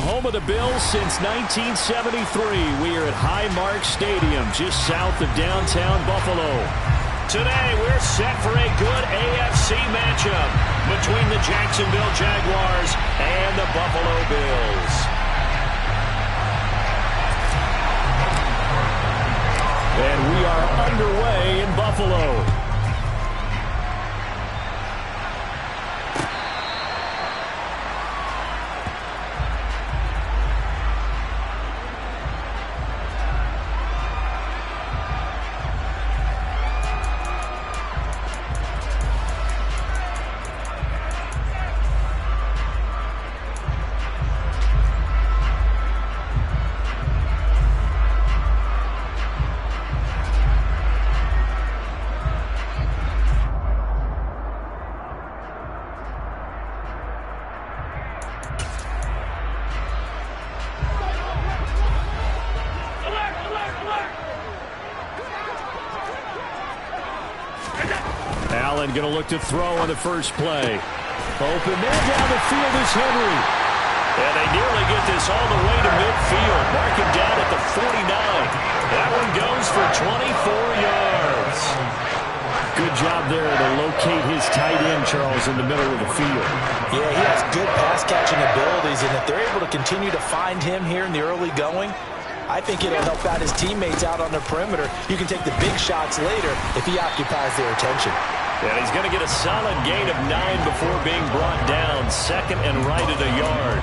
home of the Bills since 1973. We are at Highmark Stadium, just south of downtown Buffalo. Today, we're set for a good AFC matchup between the Jacksonville Jaguars and the Buffalo Bills. And we are underway in Buffalo. Allen going to look to throw on the first play. Open man down the field is Henry. And they nearly get this all the way to midfield. Mark him down at the 49. That one goes for 24 yards. Good job there to locate his tight end, Charles, in the middle of the field. Yeah, he has good pass-catching abilities, and if they're able to continue to find him here in the early going, I think it'll help out his teammates out on the perimeter. You can take the big shots later if he occupies their attention. And he's going to get a solid gain of 9 before being brought down. Second and right at a yard.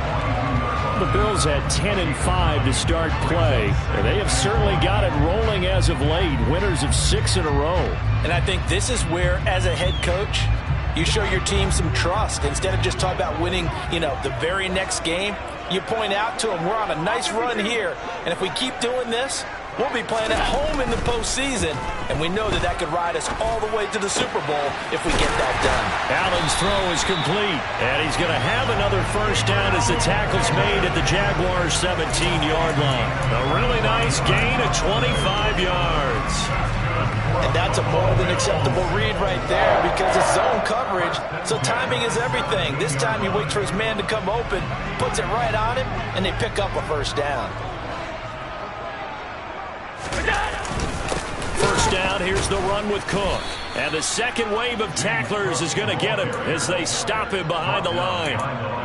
The Bills had 10 and 5 to start play. And they have certainly got it rolling as of late. Winners of 6 in a row. And I think this is where, as a head coach, you show your team some trust. Instead of just talking about winning, the very next game, you point out to them, we're on a nice run here. And if we keep doing this, we'll be playing at home in the postseason, and we know that could ride us all the way to the Super Bowl if we get that done. Allen's throw is complete, and he's going to have another first down as the tackle's made at the Jaguars' 17-yard line. A really nice gain of 25 yards. And that's a more than acceptable read right there because it's zone coverage, so timing is everything. This time he waits for his man to come open, puts it right on him, and they pick up a first down. First down, here's the run with Cook. And the second wave of tacklers is going to get him as they stop him behind the line.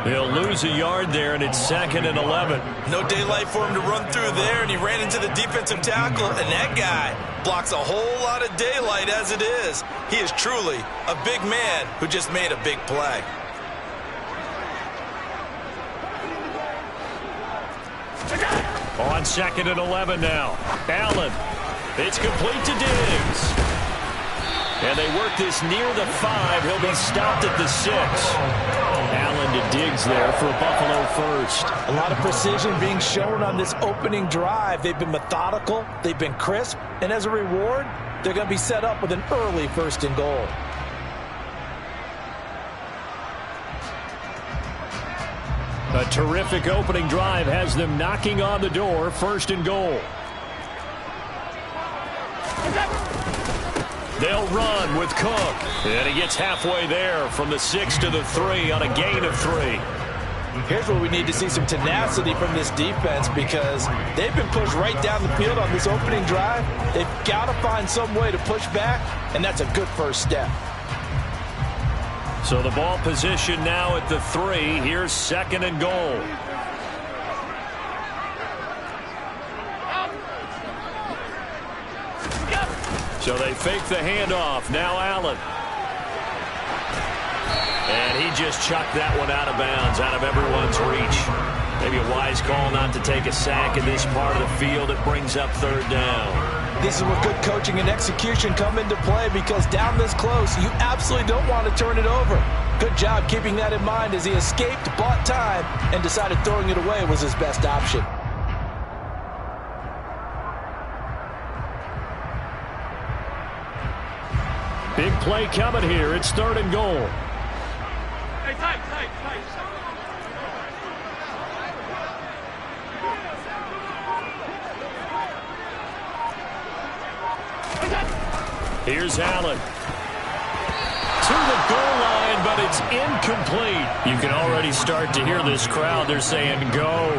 They'll lose a yard there, and it's 2nd and 11. No daylight for him to run through there, and he ran into the defensive tackle, and that guy blocks a whole lot of daylight as it is. He is truly a big man who just made a big play. On 2nd and 11 now. Allen. It's complete to Diggs. And they work this near the 5. He'll be stopped at the 6. Allen to Diggs there for a Buffalo first. A lot of precision being shown on this opening drive. They've been methodical. They've been crisp. And as a reward, they're going to be set up with an early 1st and goal. A terrific opening drive has them knocking on the door. 1st and goal. They'll run with Cook. And he gets halfway there from the 6 to the 3 on a gain of 3. Here's where we need to see some tenacity from this defense because they've been pushed right down the field on this opening drive. They've got to find some way to push back, and that's a good first step. So the ball position now at the 3. Here's 2nd and goal. So they fake the handoff. Now Allen. And he just chucked that one out of bounds, out of everyone's reach. Maybe a wise call not to take a sack in this part of the field. It brings up 3rd down. This is where good coaching and execution come into play because down this close, you absolutely don't want to turn it over. Good job keeping that in mind as he escaped, bought time, and decided throwing it away was his best option. Big play coming here. It's 3rd and goal. Hey, tight. Here's Allen. To the goal line, but it It's incomplete. You can already start to hear this crowd. They're saying, go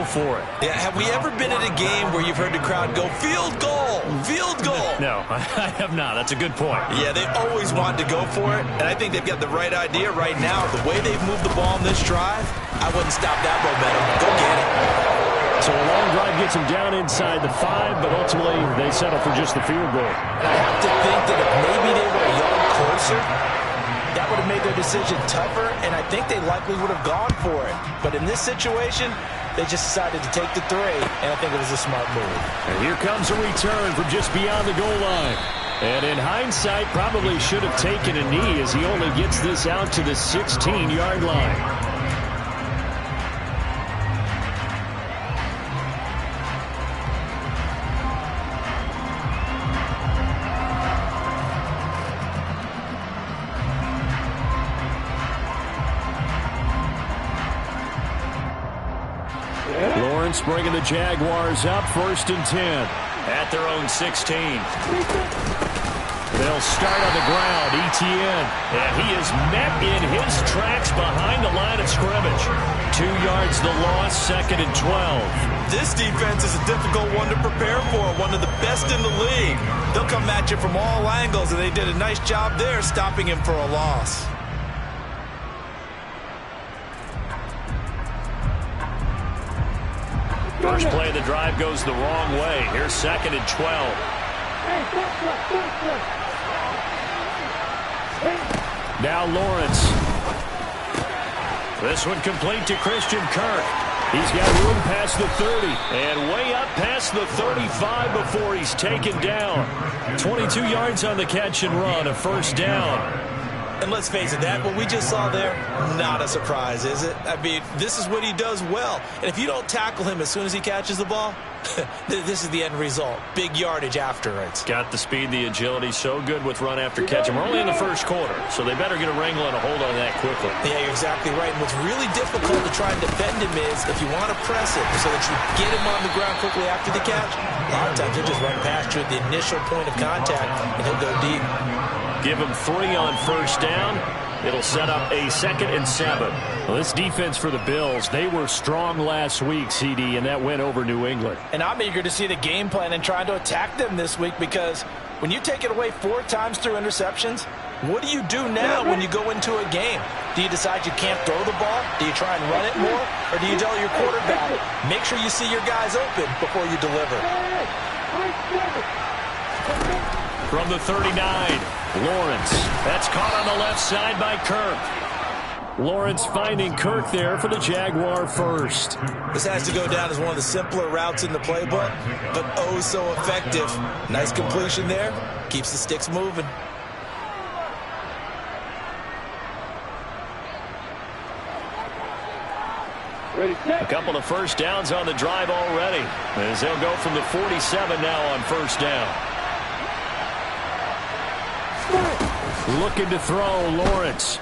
for it. Yeah, have we ever been at a game where you've heard the crowd go, field goal, field goal? No, I have not. That's a good point. Yeah, they always wanted to go for it, and I think they've got the right idea right now. The way they've moved the ball in this drive, I wouldn't stop that momentum. Go get it. So a long drive gets them down inside the 5, but ultimately they settle for just the field goal. And I have to think that if maybe they were a yard closer, that would have made their decision tougher, and I think they likely would have gone for it. But in this situation, they just decided to take the 3, and I think it was a smart move. And here comes a return from just beyond the goal line. And in hindsight, probably should have taken a knee as he only gets this out to the 16-yard line. Lawrence bringing the Jaguars up 1st and 10 at their own 16. They'll start on the ground. Etienne, and he is met in his tracks behind the line of scrimmage. 2 yards the loss, 2nd and 12. This defense is a difficult one to prepare for, one of the best in the league. They'll come at you from all angles, and they did a nice job there stopping him for a loss. First play of the drive goes the wrong way. Here's 2nd and 12. Now Lawrence. This one complete to Christian Kirk. He's got room past the 30 and way up past the 35 before he's taken down. 22 yards on the catch and run, a 1st down. And let's face it, that what we just saw there, not a surprise, is it? I mean, this is what he does well. And if you don't tackle him as soon as he catches the ball, this is the end result. Big yardage afterwards. Got the speed, the agility, so good with run after catch. And we're only in the 1st quarter, so they better get a wrangle and a hold on that quickly. Yeah, you're exactly right. And what's really difficult to try and defend him is if you want to press it so that you get him on the ground quickly after the catch, a lot of times he'll just run past you at the initial point of contact, and he'll go deep. Give him 3 on 1st down. It'll set up a 2nd and 7. Well, this defense for the Bills, they were strong last week, CD, and that went over New England. And I'm eager to see the game plan and trying to attack them this week because when you take it away 4 times through interceptions, what do you do now when you go into a game? Do you decide you can't throw the ball? Do you try and run it more? Or do you tell your quarterback, make sure you see your guys open before you deliver? From the 39, Lawrence. That's caught on the left side by Kirk. Lawrence finding Kirk there for the Jaguar 1st. This has to go down as one of the simpler routes in the playbook, but oh so effective. Nice completion there. Keeps the sticks moving. A couple of 1st downs on the drive already, as they'll go from the 47 now on 1st down. Looking to throw, Lawrence.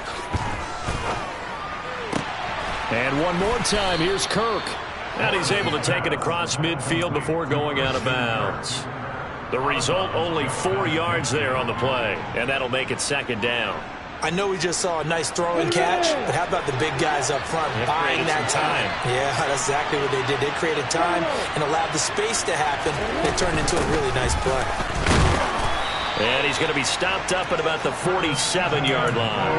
And one more time, here's Kirk. And he's able to take it across midfield before going out of bounds. The result, only 4 yards there on the play, and that'll make it 2nd down. I know we just saw a nice throw and catch, but how about the big guys up front buying that time? Yeah, that's exactly what they did. They created time and allowed the space to happen. It turned into a really nice play. And he's going to be stopped up at about the 47-yard line.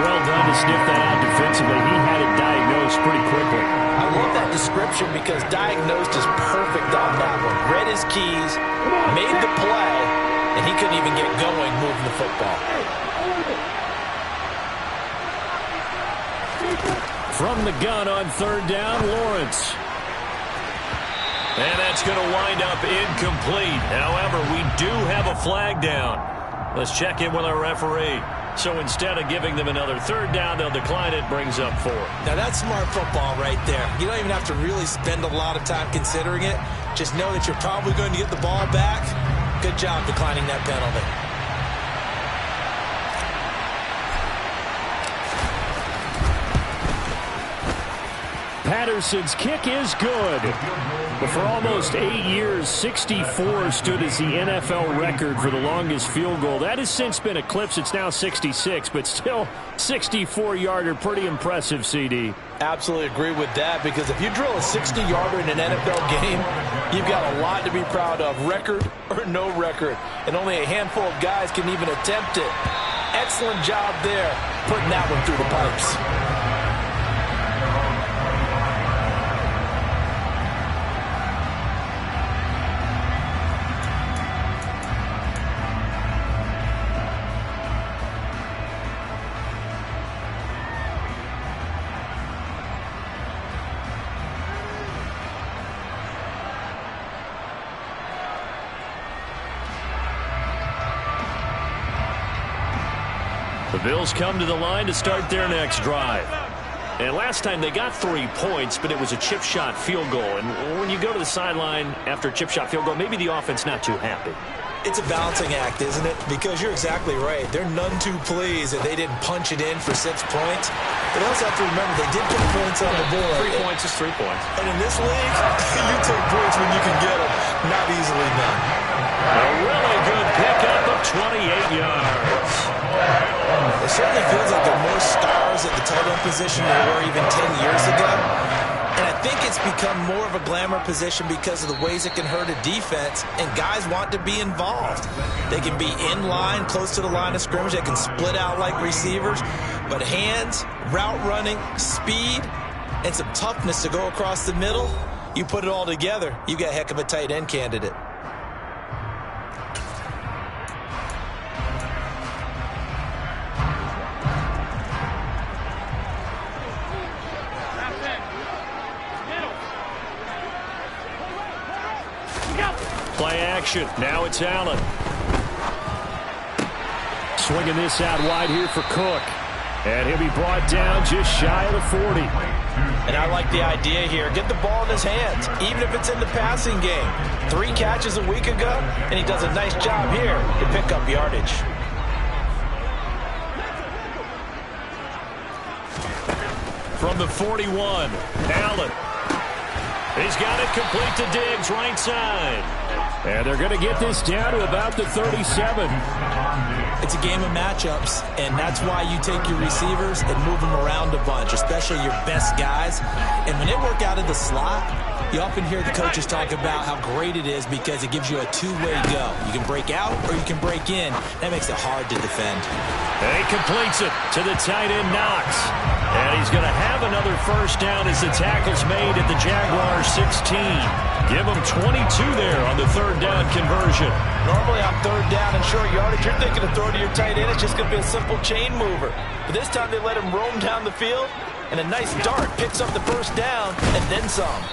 Well done to sniff that out defensively. He had it diagnosed pretty quickly. I love that description because diagnosed is perfect on that one. Read his keys, made the play, and he couldn't even get going moving the football. From the gun on 3rd down, Lawrence. And that's going to wind up incomplete. However, we do have a flag down. Let's check in with our referee. So instead of giving them another 3rd down, they'll decline it, brings up 4. Now that's smart football right there. You don't even have to really spend a lot of time considering it. Just know that you're probably going to get the ball back. Good job declining that penalty. Patterson's kick is good. But for almost 8 years, 64 stood as the NFL record for the longest field goal. That has since been eclipsed. It's now 66, but still 64-yarder. Pretty impressive, CD. Absolutely agree with that, because if you drill a 60-yarder in an NFL game, you've got a lot to be proud of, record or no record. And only a handful of guys can even attempt it. Excellent job there, putting that one through the pipes. The Bills come to the line to start their next drive. And last time they got 3 points, but it was a chip shot field goal. And when you go to the sideline after a chip shot field goal, maybe the offense not too happy. It's a balancing act, isn't it? Because you're exactly right. They're none too pleased that they didn't punch it in for 6 points. But also have to remember, they did put points on the board. 3 points is 3 points. And in this league, you take points when you can get them. Not easily done. A really good pickup of 28 yards. It certainly feels like there are more stars at the tight end position than there were even 10 years ago. And I think it's become more of a glamour position because of the ways it can hurt a defense, and guys want to be involved. They can be in line, close to the line of scrimmage. They can split out like receivers. But hands, route running, speed, and some toughness to go across the middle, you put it all together, you got a heck of a tight end candidate. Play action. Now it's Allen. Swinging this out wide here for Cook. And he'll be brought down just shy of the 40. And I like the idea here. Get the ball in his hands, even if it's in the passing game. 3 catches a week ago, and he does a nice job here to pick up yardage. From the 41, Allen. He's got it complete to Diggs, right side. And they're going to get this down to about the 37. It's a game of matchups, and that's why you take your receivers and move them around a bunch, especially your best guys. And when they work out of the slot, you often hear the coaches talk about how great it is because it gives you a two-way go. You can break out or you can break in. That makes it hard to defend. And he completes it to the tight end, Knox. And he's going to have another first down as the tackle's made at the Jaguars 16. Give him 22 there on the third down conversion. Normally on third down and short yardage, you're thinking of throwing to your tight end. It's just going to be a simple chain mover. But this time they let him roam down the field, and a nice dart picks up the first down and then some.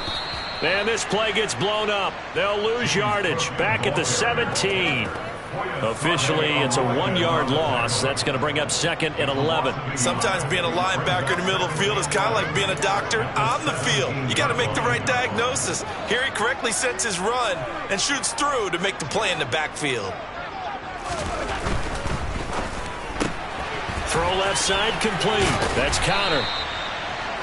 And this play gets blown up. They'll lose yardage back at the 17. Officially, it's a 1-yard loss. That's going to bring up 2nd and 11. Sometimes being a linebacker in the middle of the field is kind of like being a doctor on the field. You got to make the right diagnosis. Here he correctly sets his run and shoots through to make the play in the backfield. Throw left side complete. That's Connor.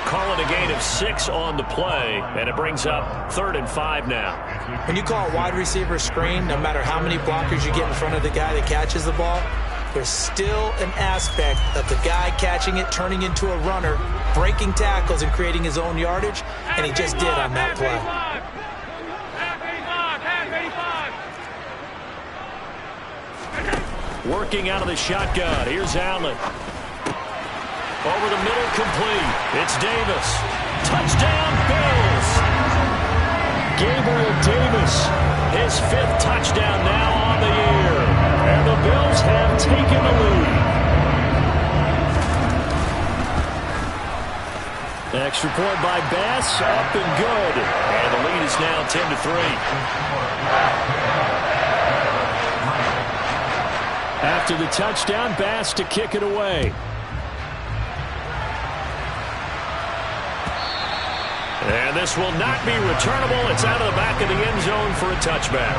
Call it a gain of 6 on the play, and it brings up 3rd and 5 now. When you call a wide receiver screen, no matter how many blockers you get in front of the guy that catches the ball, there's still an aspect of the guy catching it, turning into a runner, breaking tackles and creating his own yardage, and he just did on that play. Working out of the shotgun. Here's Allen. Over the middle, complete. It's Davis. Touchdown, Bills. Gabriel Davis, his 5th touchdown now on the year. And the Bills have taken the lead. Extra point by Bass, up and good. And the lead is now 10-3. After the touchdown, Bass to kick it away. And this will not be returnable. It's out of the back of the end zone for a touchback.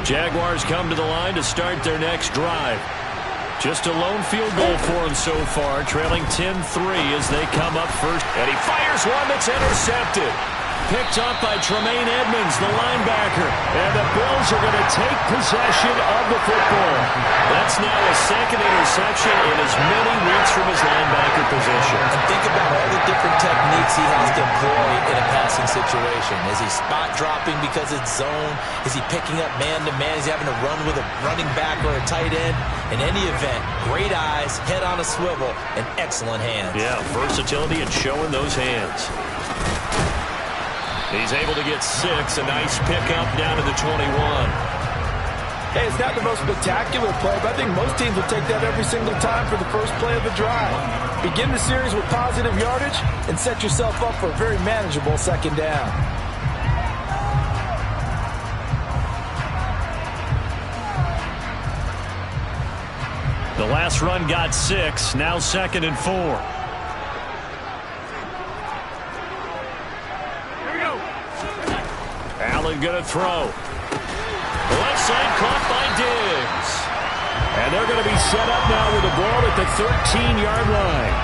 Jaguars come to the line to start their next drive. Just a lone field goal for him so far, trailing 10-3 as they come up first. And he fires one that's intercepted. Picked up by Tremaine Edmonds, the linebacker. And the Bills are going to take possession of the football. That's now a second interception in as many weeks from his linebacker position. And think about all the different techniques he has to employ in a passing situation. Is he spot dropping because it's zone? Is he picking up man-to-man? Is he having to run with a running back or a tight end? In any event, great eyes, head on a swivel, and excellent hands. Yeah, versatility and showing those hands. He's able to get 6. A nice pickup down to the 21. Hey, it's not the most spectacular play, but I think most teams will take that every single time for the first play of the drive. Begin the series with positive yardage and set yourself up for a very manageable second down. The last run got 6. Now 2nd and 4. Allen going to throw. The left side caught by Diggs. And they're going to be set up now with the ball at the 13-yard line.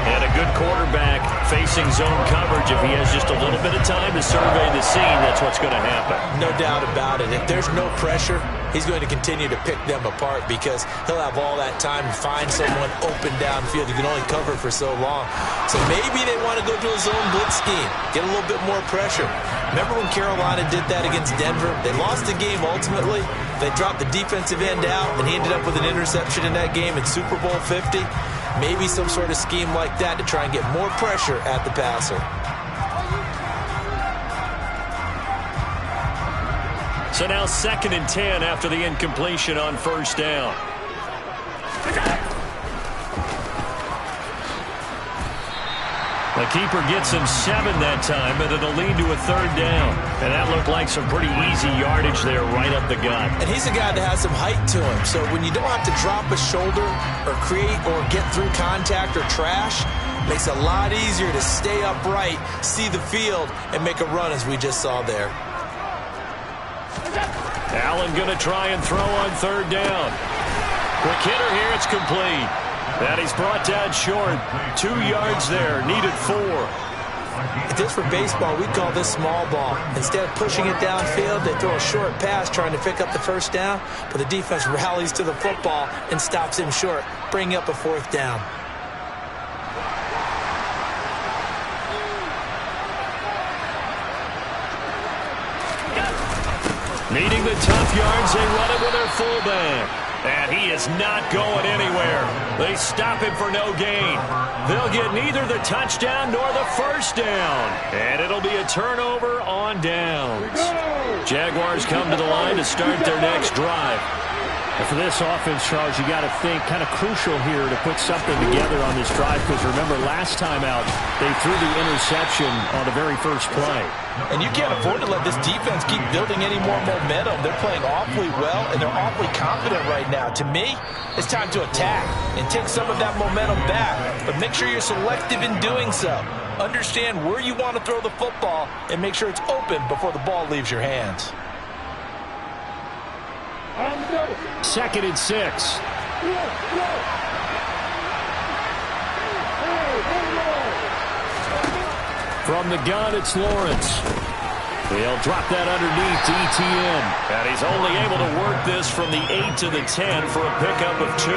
And a good quarterback facing zone coverage. If he has just a little bit of time to survey the scene, that's what's going to happen. No doubt about it. If there's no pressure, he's going to continue to pick them apart because he'll have all that time to find someone open downfield. You can only cover for so long. So maybe they want to go to a zone blitz scheme, get a little bit more pressure. Remember when Carolina did that against Denver? They lost the game ultimately. They dropped the defensive end out, and he ended up with an interception in that game in Super Bowl 50. Maybe some sort of scheme like that to try and get more pressure at the passer. So now 2nd and 10 after the incompletion on first down. The keeper gets him 7 that time, but it'll lead to a 3rd down. And that looked like some pretty easy yardage there right up the gut. And he's a guy that has some height to him. So when you don't have to drop a shoulder or create or get through contact or trash, makes it a lot easier to stay upright, see the field, and make a run as we just saw there. Allen going to try and throw on 3rd down. Quick hitter here, it's complete. And he's brought down short. 2 yards there, needed 4. If this were baseball, we'd call this small ball. Instead of pushing it downfield, they throw a short pass trying to pick up the first down, but the defense rallies to the football and stops him short, bringing up a 4th down. Needing the tough yards, they run it with their fullback. And he is not going anywhere. They stop him for no gain. They'll get neither the touchdown nor the first down. And it'll be a turnover on downs. Jaguars come to the line to start their next drive. And for this offense, Charles, you got to think kind of crucial here to put something together on this drive, because remember last time out they threw the interception on the very first play. And you can't afford to let this defense keep building any more momentum. They're playing awfully well, and they're awfully confident right now. To me, it's time to attack and take some of that momentum back, but make sure you're selective in doing so. Understand where you want to throw the football and make sure it's open before the ball leaves your hands. 2nd and 6. From the gun, it's Lawrence. They'll drop that underneath to ETN. And he's only able to work this from the 8 to the 10 for a pickup of 2.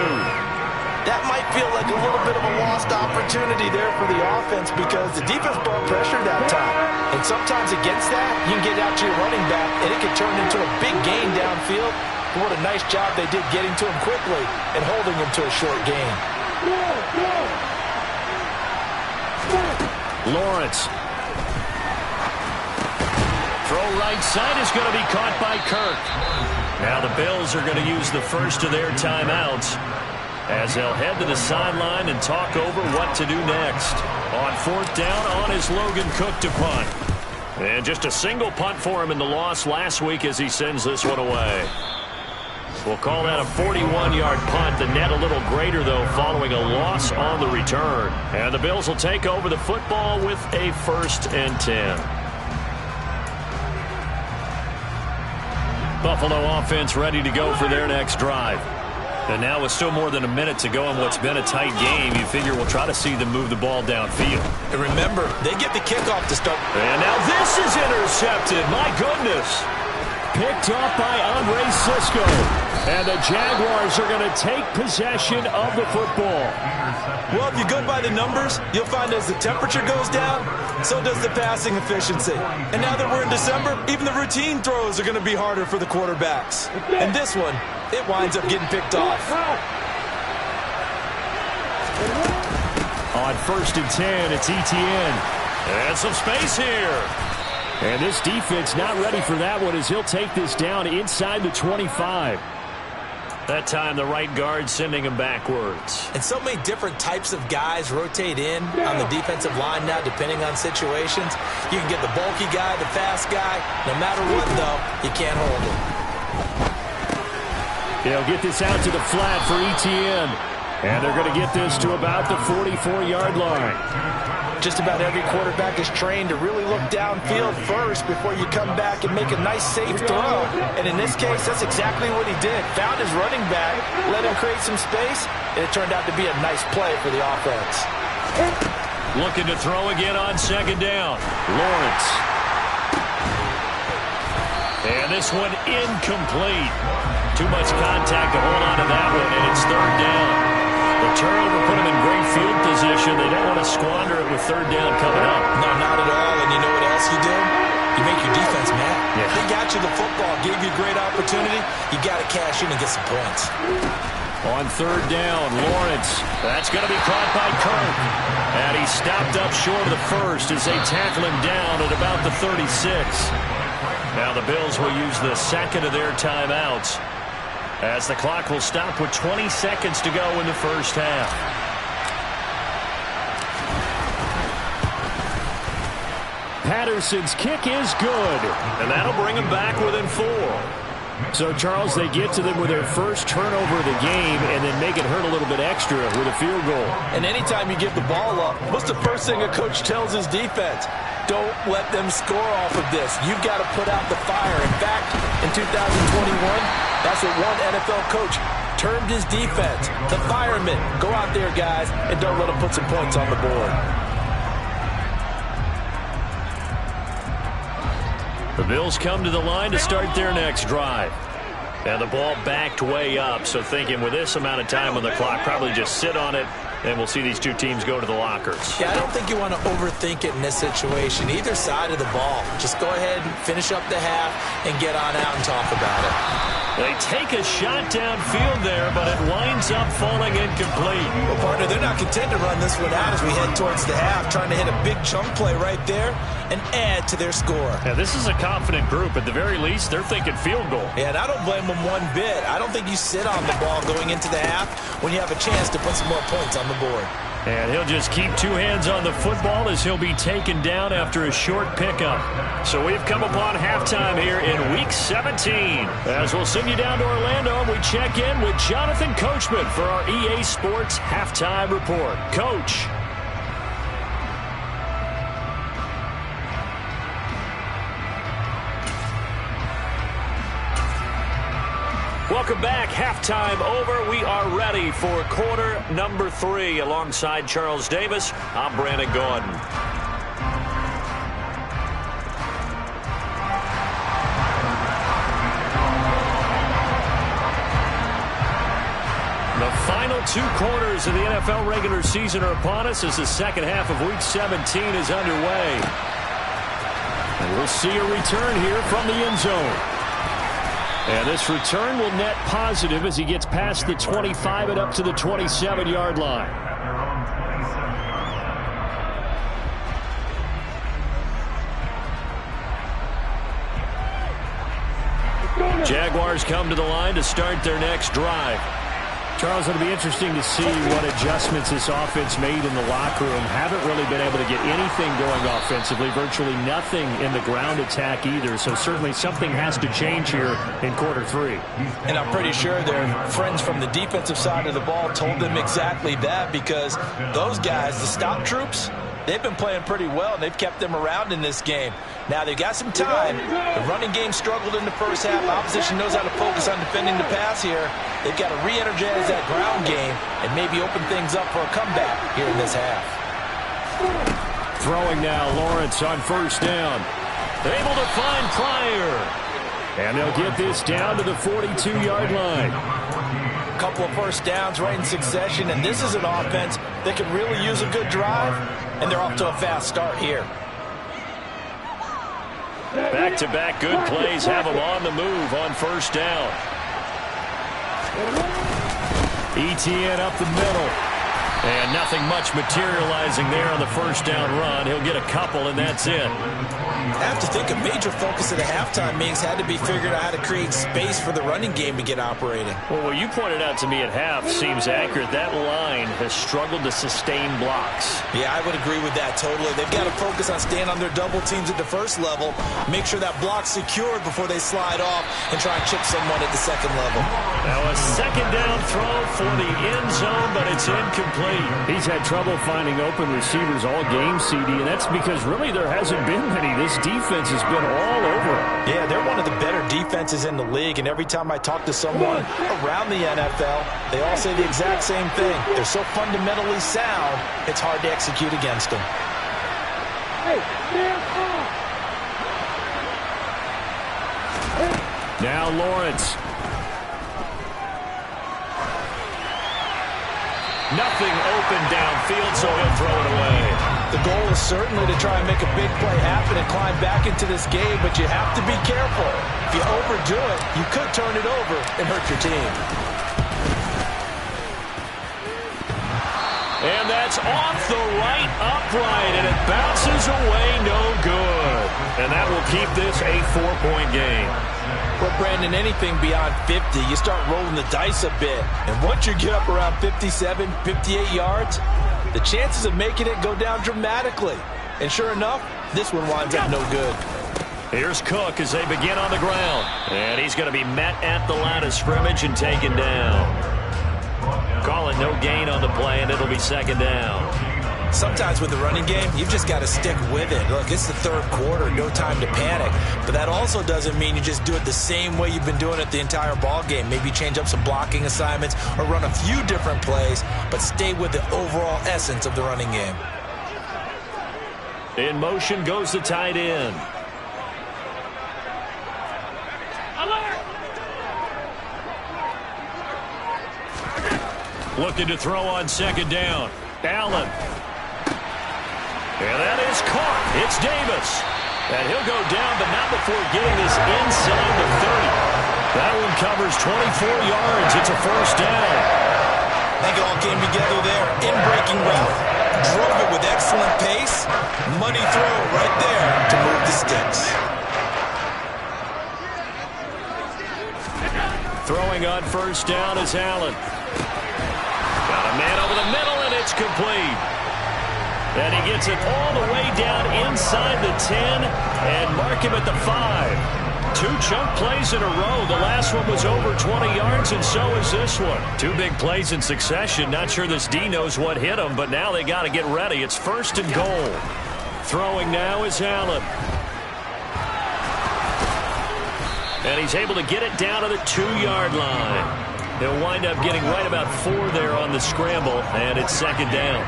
That might feel like a little bit of a lost opportunity there for the offense because the defense brought pressure that time. And sometimes against that, you can get out to your running back, and it can turn into a big gain downfield. What a nice job they did getting to him quickly and holding him to a short gain. Lawrence. Throw right side is going to be caught by Kirk. Now the Bills are going to use the first of their timeouts as they'll head to the sideline and talk over what to do next. On 4th down, on is Logan Cook to punt. And just a single punt for him in the loss last week as he sends this one away. We'll call that a 41-yard punt. The net a little greater, though, following a loss on the return. And the Bills will take over the football with a 1st and 10. Buffalo offense ready to go for their next drive. And now with still more than a minute to go in what's been a tight game, you figure we'll try to see them move the ball downfield. And remember, they get the kickoff to start. And now this is intercepted. My goodness. Picked off by Andre Cisco. And the Jaguars are going to take possession of the football. Well, if you go by the numbers, you'll find as the temperature goes down, so does the passing efficiency. And now that we're in December, even the routine throws are going to be harder for the quarterbacks. And this one, it winds up getting picked off. On 1st and 10, it's Etienne. And some space here. And this defense not ready for that one as he'll take this down inside the 25. That time the right guard sending him backwards. And so many different types of guys rotate in on the defensive line now depending on situations. You can get the bulky guy, the fast guy. No matter what, though, you can't hold him. They'll get this out to the flat for Etienne. And they're going to get this to about the 44-yard line. Just about every quarterback is trained to really look downfield first before you come back and make a nice, safe throw. And in this case, that's exactly what he did. Found his running back, let him create some space, and it turned out to be a nice play for the offense. Looking to throw again on 2nd down. Lawrence. And this one incomplete. Too much contact to hold on to that one, and it's 3rd down. The turnover put them in great field position. They don't want to squander it with 3rd down coming up. No, not at all. And you know what else you do? You make your defense mad. Yeah. They got you the football, gave you a great opportunity. You got to cash in and get some points. On 3rd down, Lawrence. That's going to be caught by Kirk. And he stopped up short of the first as they tackle him down at about the 36. Now the Bills will use the second of their timeouts, as the clock will stop with 20 seconds to go in the first half. Patterson's kick is good. And that'll bring them back within 4. So, Charles, they get to them with their first turnover of the game and then make it hurt a little bit extra with a field goal. And anytime you give the ball up, what's the first thing a coach tells his defense? Don't let them score off of this. You've got to put out the fire. In fact, in 2021, that's what one NFL coach termed his defense. The firemen. Go out there, guys, and don't let them put some points on the board. The Bills come to the line to start their next drive. And the ball backed way up, so thinking with this amount of time on the clock, probably just sit on it, and we'll see these two teams go to the lockers. Yeah, I don't think you want to overthink it in this situation. Either side of the ball. Just go ahead and finish up the half and get on out and talk about it. They take a shot downfield there, but it winds up falling incomplete. Well, partner, they're not content to run this one out as we head towards the half, trying to hit a big chunk play right there and add to their score. Yeah, this is a confident group. At the very least, they're thinking field goal. Yeah, and I don't blame them one bit. I don't think you sit on the ball going into the half when you have a chance to put some more points on the board. And he'll just keep two hands on the football as he'll be taken down after a short pickup. So we've come upon halftime here in Week 17. As we'll send you down to Orlando, and we check in with Jonathan Coachman for our EA Sports Halftime Report. Coach. Welcome back. Halftime over. We are ready for quarter number 3. Alongside Charles Davis, I'm Brandon Gaudin. The final 2 quarters of the NFL regular season are upon us as the second half of Week 17 is underway. And we'll see a return here from the end zone. And this return will net positive as he gets past the 25 and up to the 27-yard line. Jaguars come to the line to start their next drive. Charles, it'll be interesting to see what adjustments this offense made in the locker room. Haven't really been able to get anything going offensively, virtually nothing in the ground attack either. So certainly something has to change here in quarter three. And I'm pretty sure their friends from the defensive side of the ball told them exactly that, because those guys, the stop troops, they've been playing pretty well, and they've kept them around in this game. Now, they've got some time. The running game struggled in the first half. Opposition knows how to focus on defending the pass here. They've got to re-energize that ground game and maybe open things up for a comeback here in this half. Throwing now, Lawrence on first down. Able to find Pryor. And they'll get this down to the 42-yard line. A couple of first downs right in succession, and this is an offense that could really use a good drive, and they're off to a fast start here. Back-to-back good plays have them on the move on first down. ETN up the middle. And nothing much materializing there on the first down run. He'll get a couple, and that's it. I have to think a major focus of the halftime meetings had to be figuring out how to create space for the running game to get operating. Well, what you pointed out to me at half seems accurate. That line has struggled to sustain blocks. Yeah, I would agree with that totally. They've got to focus on staying on their double teams at the first level, make sure that block's secured before they slide off and try and chip someone at the second level. Now a second down throw for the end zone, but it's incomplete. He's had trouble finding open receivers all game, CD, and that's because really there hasn't been many. This defense has been all over him. Yeah, they're one of the better defenses in the league, and every time I talk to someone around the NFL, they all say the exact same thing. They're so fundamentally sound, it's hard to execute against them. Now Lawrence. Nothing open downfield, so he'll throw it away. The goal is certainly to try and make a big play happen and climb back into this game, but you have to be careful. If you overdo it, you could turn it over and hurt your team. And that's off the right upright, and it bounces away no good. And that will keep this a 4-point game. Well, Brandon, anything beyond 50, you start rolling the dice a bit. And once you get up around 57, 58 yards, the chances of making it go down dramatically. And sure enough, this one winds up no good. Here's Cook as they begin on the ground. And he's going to be met at the line of scrimmage and taken down. Calling no gain on the play, and it'll be second down. Sometimes with the running game, you've just got to stick with it. Look, it's the third quarter, no time to panic. But that also doesn't mean you just do it the same way you've been doing it the entire ball game. Maybe change up some blocking assignments or run a few different plays, but stay with the overall essence of the running game. In motion goes the tight end. Looking to throw on second down. Allen. And that is caught. It's Davis. And he'll go down, but not before getting this inside the 30. That one covers 24 yards. It's a first down. I think it all came together there. In-breaking route. Drove it with excellent pace. Money throw right there to move the sticks. Throwing on first down is Allen. Got a man over the middle, and it's complete. And he gets it all the way down inside the 10 and mark him at the 5. 2 chunk plays in a row. The last one was over 20 yards, and so is this one. 2 big plays in succession. Not sure this D knows what hit him, but now they got to get ready. It's first and goal. Throwing now is Allen. And he's able to get it down to the 2-yard line. He'll wind up getting right about 4 there on the scramble, and it's second down.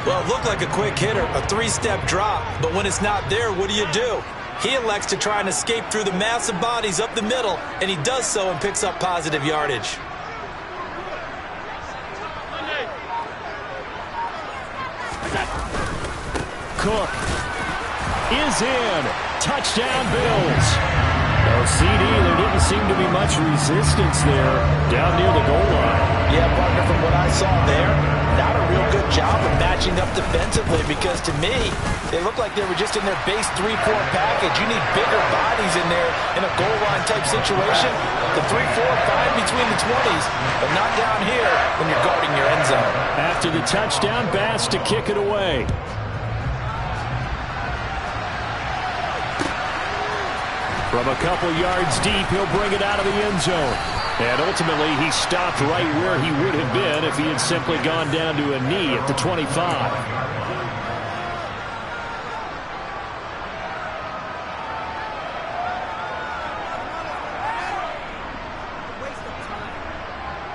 Well, it looked like a quick hitter, a 3-step drop, but when it's not there, what do? He elects to try and escape through the massive bodies up the middle, and he does so and picks up positive yardage. Cook is in. Touchdown, Bills. Well, CD, there didn't seem to be much resistance there down near the goal line. Yeah, partner, from what I saw there, not a real good job of matching up defensively, because to me, they looked like they were just in their base 3-4 package. You need bigger bodies in there in a goal line type situation. The 3-4, fine between the 20s, but not down here when you're guarding your end zone. After the touchdown, Bass to kick it away. From a couple yards deep, he'll bring it out of the end zone. And ultimately, he stopped right where he would have been if he had simply gone down to a knee at the 25.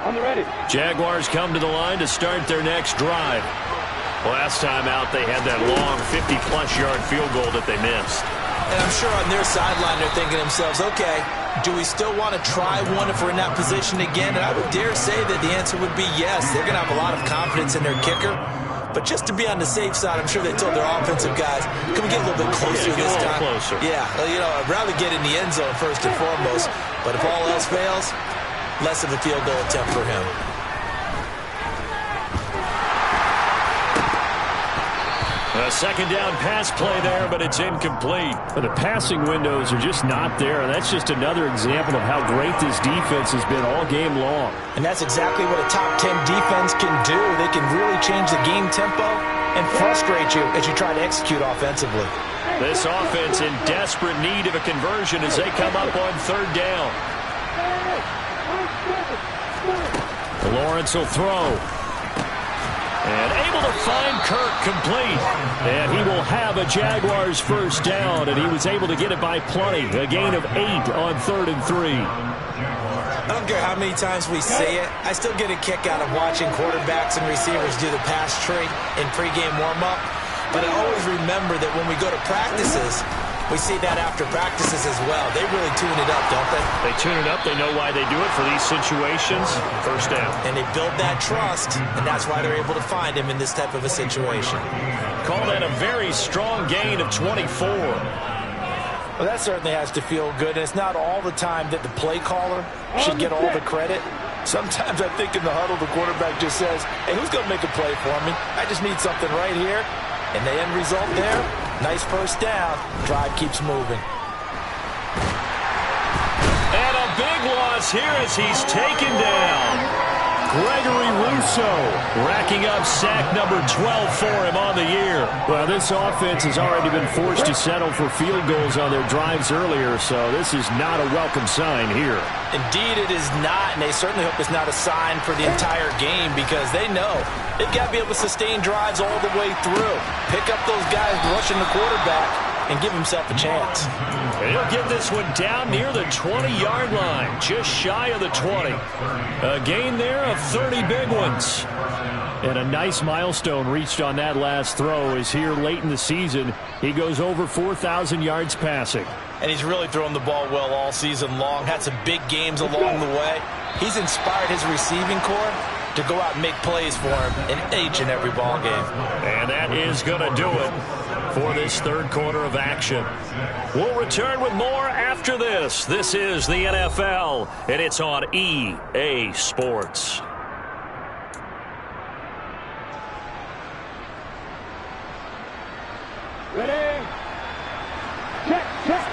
On the ready. Jaguars come to the line to start their next drive. Last time out, they had that long 50-plus yard field goal that they missed. And I'm sure on their sideline they're thinking to themselves, okay, do we still want to try one if we're in that position again? And I would dare say that the answer would be yes. They're going to have a lot of confidence in their kicker. But just to be on the safe side, I'm sure they told their offensive guys, can we get a little bit closer this time? Closer. Yeah, I'd rather get in the end zone first and foremost. But if all else fails, less of a field goal attempt for him. A second down pass play there, but it's incomplete. The passing windows are just not there, and that's just another example of how great this defense has been all game long. And that's exactly what a top 10 defense can do. They can really change the game tempo and frustrate you as you try to execute offensively. This offense in desperate need of a conversion as they come up on third down. Lawrence will throw. And able to find Kirk complete. And he will have a Jaguars first down, and he was able to get it by plenty. A gain of 8 on 3rd and 3. I don't care how many times we say it, I still get a kick out of watching quarterbacks and receivers do the pass tree in pregame warm-up. But I always remember that when we go to practices, we see that after practices as well. They really tune it up, don't they? They tune it up. They know why they do it for these situations. First down. And they build that trust, and that's why they're able to find him in this type of a situation. Call that a very strong gain of 24. Well, that certainly has to feel good, and it's not all the time that the play caller should get all the credit. Sometimes I think in the huddle, the quarterback just says, hey, who's going to make a play for me? I just need something right here. And the end result there, nice first down. Drive keeps moving. And a big loss here as he's taken down. Gregory Rousseau racking up sack number 12 for him on the year. Well, this offense has already been forced to settle for field goals on their drives earlier, so this is not a welcome sign here. Indeed, it is not, and they certainly hope it's not a sign for the entire game because they know they've got to be able to sustain drives all the way through. Pick up those guys rushing the quarterback and give himself a chance. And he'll get this one down near the 20-yard line, just shy of the 20. A gain there of 30 big ones. And a nice milestone reached on that last throw is here late in the season. He goes over 4,000 yards passing. And he's really thrown the ball well all season long. Had some big games along the way. He's inspired his receiving corps to go out and make plays for him in each and every ball game. And that is going to do it for this third quarter of action. We'll return with more after this. This is the NFL, and it's on EA Sports. Ready? Check, check.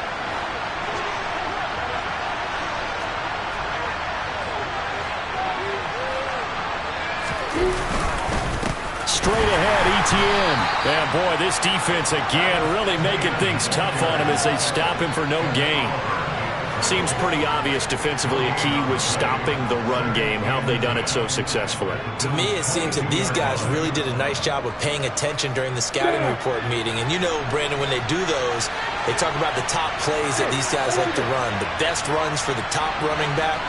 Straight ahead, Etienne. And boy, this defense again really making things tough on him as they stop him for no gain. Seems pretty obvious defensively a key was stopping the run game. How have they done it so successfully? To me, it seems that these guys really did a nice job of paying attention during the scouting report meeting. And you know, Brandon, when they do those, they talk about the top plays that these guys like to run. The best runs for the top running back.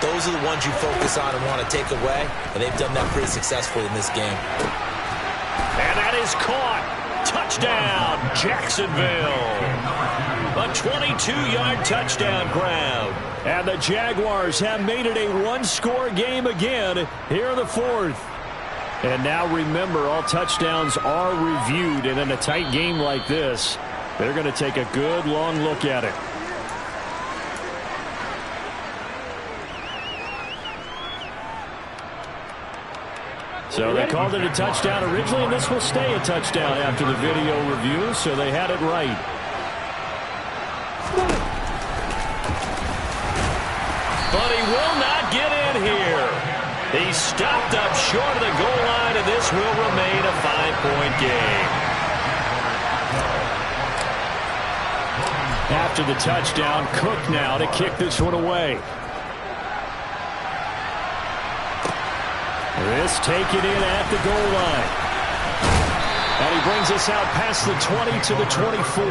Those are the ones you focus on and want to take away. And they've done that pretty successfully in this game. And that is caught. Touchdown, Jacksonville. A 22-yard touchdown grab. And the Jaguars have made it a one-score game again here in the fourth. And now remember, all touchdowns are reviewed. And in a tight game like this, they're going to take a good long look at it. So they called it a touchdown originally, and this will stay a touchdown after the video review, so they had it right. But he will not get in here. He stopped up short of the goal line, and this will remain a 5-point game. After the touchdown, Cook now to kick this one away. This taken in at the goal line. And he brings us out past the 20 to the 24.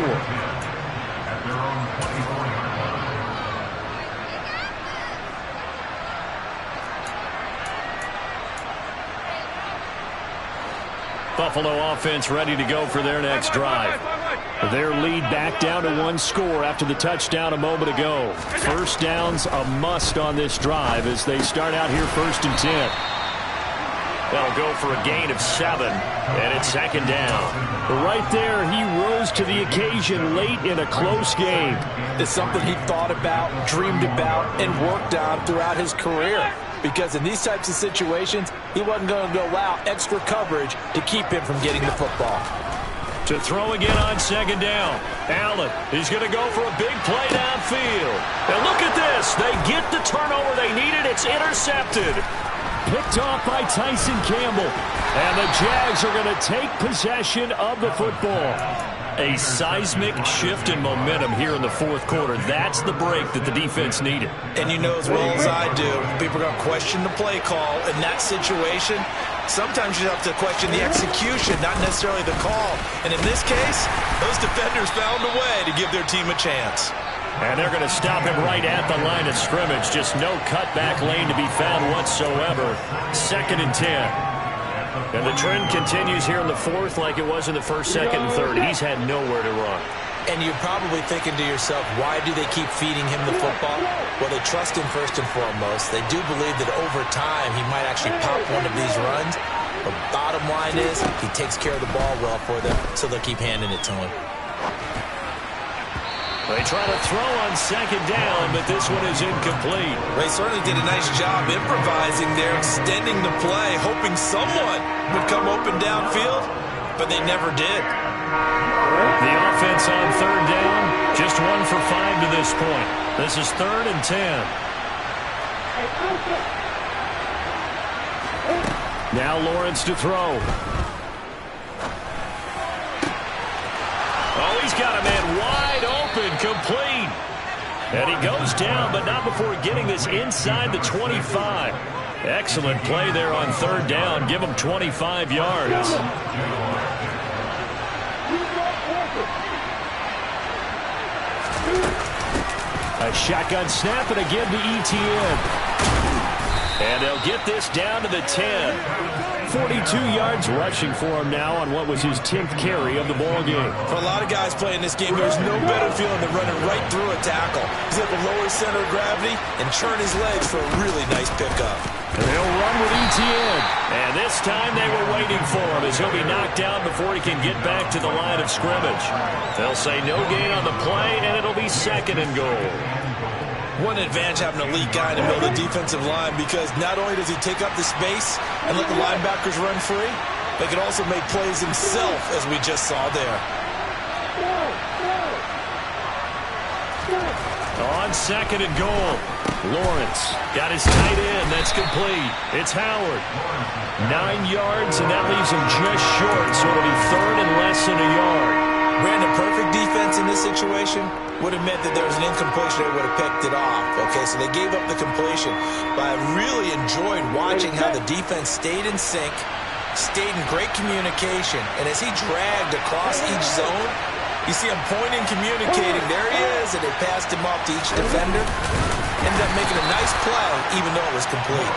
Buffalo offense ready to go for their next drive. Their lead back down to 1 score after the touchdown a moment ago. First down's a must on this drive as they start out here 1st and 10. They'll go for a gain of 7, and it's 2nd down. But right there, he rose to the occasion late in a close game. It's something he thought about, dreamed about, and worked on throughout his career. Because in these types of situations, he wasn't going to allow extra coverage to keep him from getting the football. To throw again on 2nd down. Allen, he's going to go for a big play downfield. And look at this. They get the turnover they needed. It's intercepted. Picked off by Tyson Campbell. And the Jags are going to take possession of the football. A seismic shift in momentum here in the 4th quarter. That's the break that the defense needed. And you know as well as I do, people are going to question the play call in that situation. Sometimes you have to question the execution, not necessarily the call. And in this case, those defenders found a way to give their team a chance. And they're going to stop him right at the line of scrimmage. Just no cutback lane to be found whatsoever. 2nd and 10. And the trend continues here in the 4th like it was in the 1st, 2nd, and 3rd. He's had nowhere to run. And you're probably thinking to yourself, why do they keep feeding him the football? Well, they trust him first and foremost. They do believe that over time he might actually pop one of these runs. But bottom line is he takes care of the ball well for them, so they'll keep handing it to him. They try to throw on 2nd down, but this one is incomplete. They certainly did a nice job improvising there, extending the play, hoping someone would come open downfield, but they never did. The offense on 3rd down, just 1 for 5 to this point. This is 3rd and 10. Now Lawrence to throw. Oh, he's got a man wide open, complete. And he goes down, but not before getting this inside the 25. Excellent play there on 3rd down. Give him 25 yards. A shotgun snap, and again to Etienne. And they'll get this down to the 10. 42 yards rushing for him now on what was his 10th carry of the ball game. For a lot of guys playing this game, there's no better feeling than running right through a tackle. He's able to lower his center of gravity and churn his legs for a really nice pickup. And they'll run with Etienne. And this time they were waiting for him as he'll be knocked down before he can get back to the line of scrimmage. They'll say no gain on the play, and it'll be 2nd and goal. One advantage having an elite guy in the middle of the defensive line, because not only does he take up the space and let the linebackers run free, but he can also make plays himself, as we just saw there. On 2nd and goal, Lawrence got his tight end. That's complete. It's Howard. 9 yards, and that leaves him just short, so it'll be 3rd and less than a yard. Brandon, perfect defense in this situation would have meant that there was an incompletion. They would have picked it off. Okay, so they gave up the completion. But I really enjoyed watching how the defense stayed in sync, stayed in great communication. And as he dragged across each zone, you see him pointing, communicating. There he is, and they passed him off to each defender. Ended up making a nice play, even though it was complete.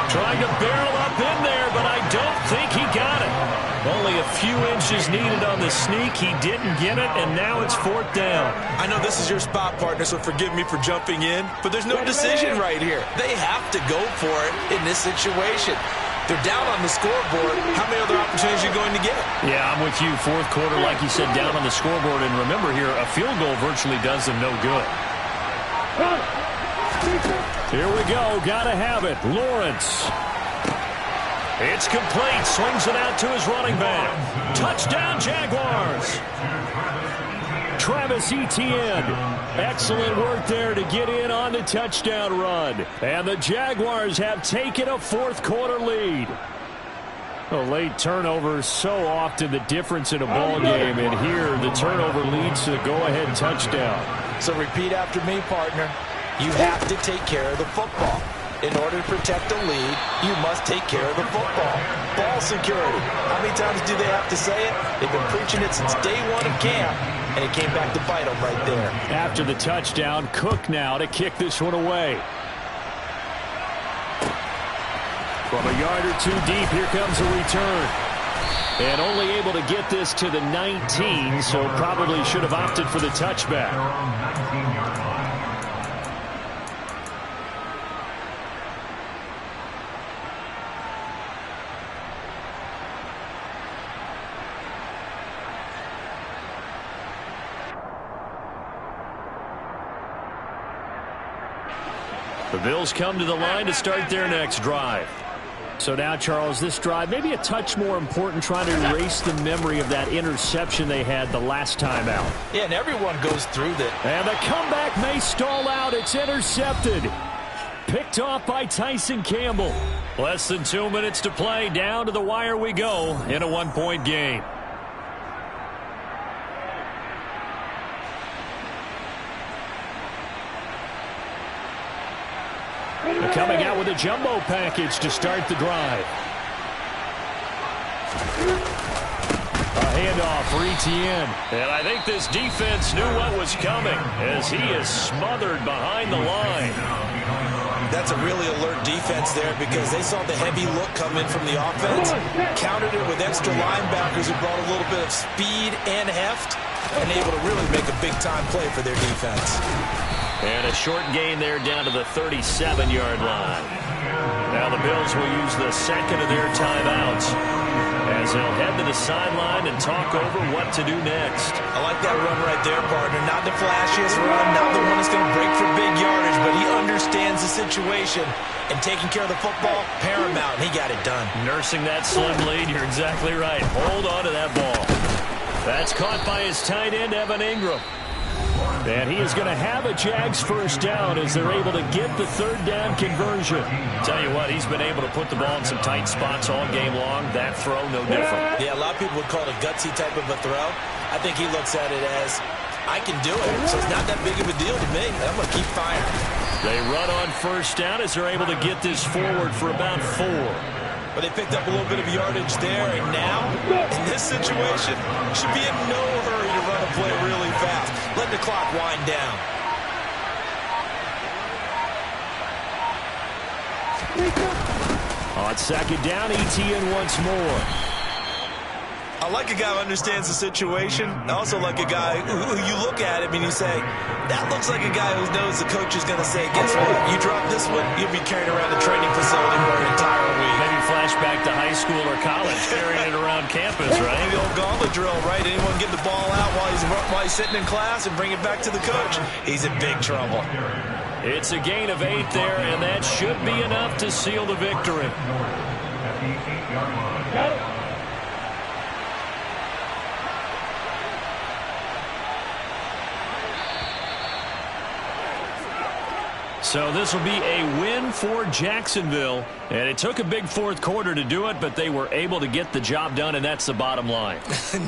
Trying to barrel up in there, but I don't think he got it. Only a few inches needed on the sneak. He didn't get it, and now it's 4th down. I know this is your spot, partner, so forgive me for jumping in, but there's no decision right here. They have to go for it in this situation. They're down on the scoreboard. How many other opportunities are you going to get? Yeah, I'm with you. 4th quarter, like you said, down on the scoreboard. And remember here, a field goal virtually does them no good. Here we go. Got to have it. Lawrence. It's complete. Swings it out to his running back. Touchdown, Jaguars. Travis Etienne. Excellent work there to get in on the touchdown run. And the Jaguars have taken a fourth-quarter lead. A late turnover, so often the difference in a ball game. And here, the turnover leads to the go-ahead touchdown. So repeat after me, partner. You have to take care of the football. In order to protect the lead, you must take care of the football. Ball security. How many times do they have to say it? They've been preaching it since day one of camp, and it came back to bite them right there. After the touchdown, Cook now to kick this one away. From a yard or two deep, here comes a return. And only able to get this to the 19, so probably should have opted for the touchback. The Bills come to the line to start their next drive. So now, Charles, this drive maybe a touch more important, trying to erase the memory of that interception they had the last time out. Yeah, and everyone goes through that. And the comeback may stall out. It's intercepted. Picked off by Tyson Campbell. Less than 2 minutes to play. Down to the wire we go in a one-point game. Coming out with a jumbo package to start the drive. A handoff for Etienne. And I think this defense knew what was coming as he is smothered behind the line. That's a really alert defense there because they saw the heavy look come in from the offense, countered it with extra linebackers who brought a little bit of speed and heft, and able to really make a big-time play for their defense. And a short gain there down to the 37-yard line. Now the Bills will use the second of their timeouts as they'll head to the sideline and talk over what to do next. I like that run right there, partner. Not the flashiest run, not the one that's going to break for big yardage, but he understands the situation, and taking care of the football, paramount, and he got it done. Nursing that slim lead, you're exactly right. Hold on to that ball. That's caught by his tight end, Evan Ingram. And he is going to have a Jags first down as they're able to get the third down conversion. Tell you what, he's been able to put the ball in some tight spots all game long. That throw, no different. Yeah, a lot of people would call it a gutsy type of a throw. I think he looks at it as, I can do it, so it's not that big of a deal to me. I'm going to keep firing. They run on first down as they're able to get this forward for about 4. But they picked up a little bit of yardage there, and now, in this situation, should be in no hurry to run a play really fast. Let the clock wind down. On second down, Etienne once more. I like a guy who understands the situation. I also like a guy who you look at him and you say, that looks like a guy who knows the coach is going to say, guess what? You drop this one, you'll be carrying around the training facility for an entire week. Maybe flashback to high school or college, carrying it around campus, right? Maybe the old gauntlet drill, right? Anyone get the ball out while he's sitting in class and bring it back to the coach? He's in big trouble. It's a gain of 8 there, and that should be enough to seal the victory. Got it. So this will be a win for Jacksonville. And it took a big fourth quarter to do it, but they were able to get the job done, and that's the bottom line.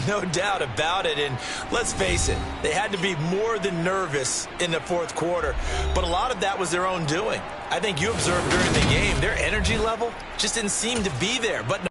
No doubt about it. And let's face it, they had to be more than nervous in the fourth quarter. But a lot of that was their own doing. I think you observed during the game, their energy level just didn't seem to be there. But